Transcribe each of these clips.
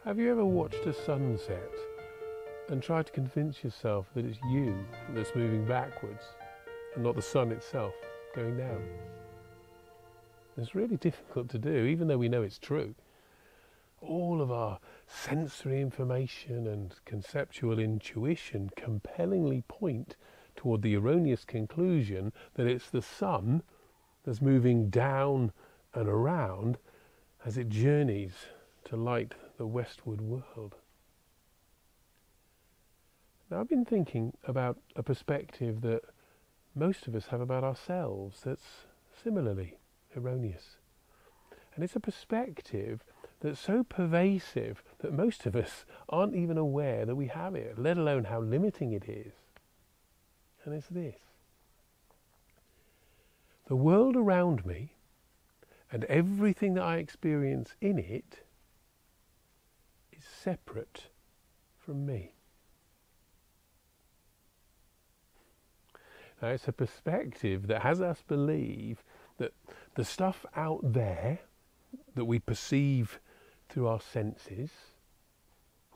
Have you ever watched a sunset and tried to convince yourself that it's you that's moving backwards and not the sun itself going down? It's really difficult to do, even though we know it's true. All of our sensory information and conceptual intuition compellingly point toward the erroneous conclusion that it's the sun that's moving down and around as it journeys to light the westward world. Now, I've been thinking about a perspective that most of us have about ourselves that's similarly erroneous. And it's a perspective that's so pervasive that most of us aren't even aware that we have it, let alone how limiting it is. And it's this: the world around me and everything that I experience in it is separate from me. Now, it's a perspective that has us believe that the stuff out there that we perceive through our senses,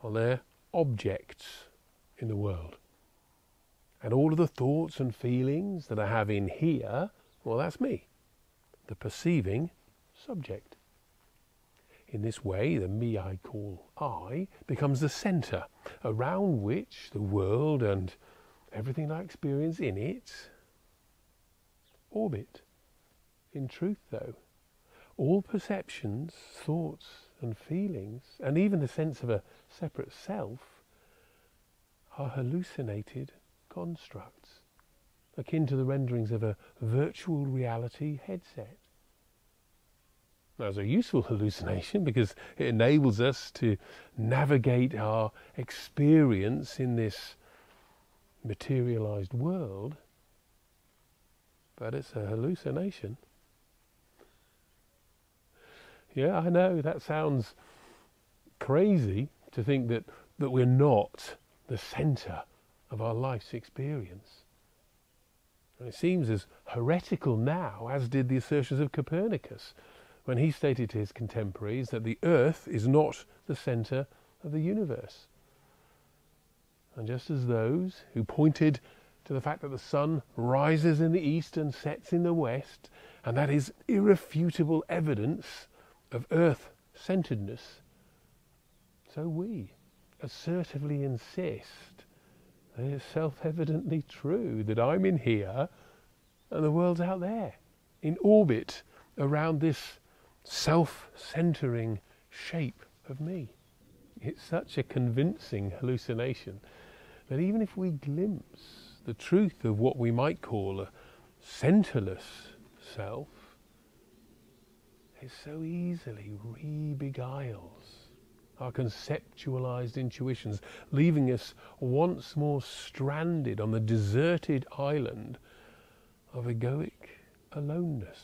well, they're objects in the world. And all of the thoughts and feelings that I have in here, well, that's me, the perceiving subject. In this way, the me I call I becomes the centre around which the world and everything I experience in it orbit. In truth, though, all perceptions, thoughts and feelings, and even the sense of a separate self, are hallucinated constructs, akin to the renderings of a virtual reality headset. Now, it's a useful hallucination because it enables us to navigate our experience in this materialized world, but it's a hallucination. Yeah, I know that sounds crazy to think that we're not the centre of our life's experience. And it seems as heretical now as did the assertions of Copernicus when he stated to his contemporaries that the Earth is not the centre of the universe. And just as those who pointed to the fact that the sun rises in the east and sets in the west, and that is irrefutable evidence of earth-centeredness, so we assertively insist that it's self-evidently true that I'm in here and the world's out there, in orbit around this self-centering shape of me. It's such a convincing hallucination that even if we glimpse the truth of what we might call a centerless self, it so easily re-beguiles our conceptualized intuitions, leaving us once more stranded on the deserted island of egoic aloneness.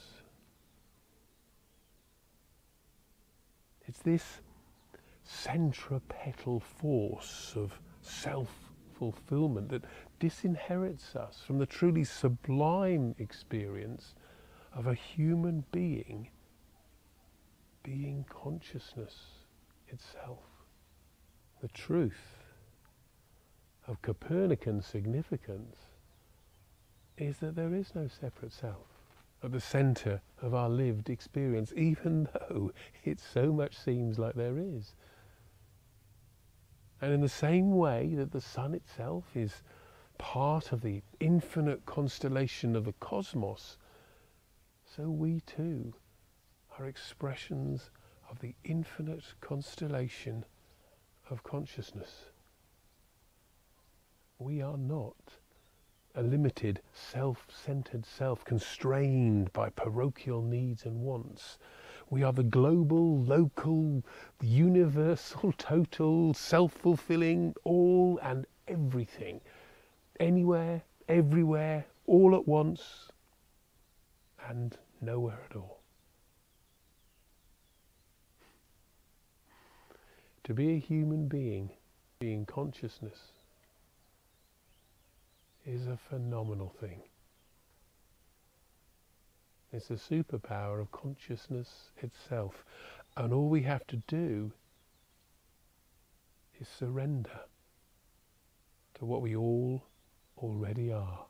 It's this centripetal force of self-fulfillment that disinherits us from the truly sublime experience of a human being consciousness itself. The truth of Copernican significance is that there is no separate self at the centre of our lived experience, even though it so much seems like there is. And in the same way that the sun itself is part of the infinite constellation of the cosmos, so we too are expressions of the infinite constellation of consciousness. We are not a limited, self-centered self constrained by parochial needs and wants. We are the global, local, universal, total, self-fulfilling, all and everything, anywhere, everywhere, all at once, and nowhere at all. To be a human being consciousness, is a phenomenal thing. It's a superpower of consciousness itself. And all we have to do is surrender to what we all already are.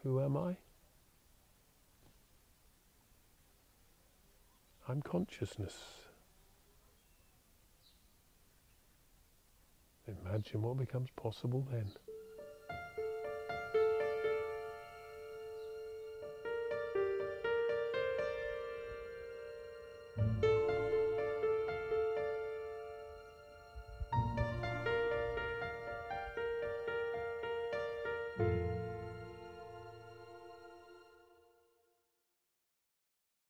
Who am I? I'm consciousness. Imagine what becomes possible then.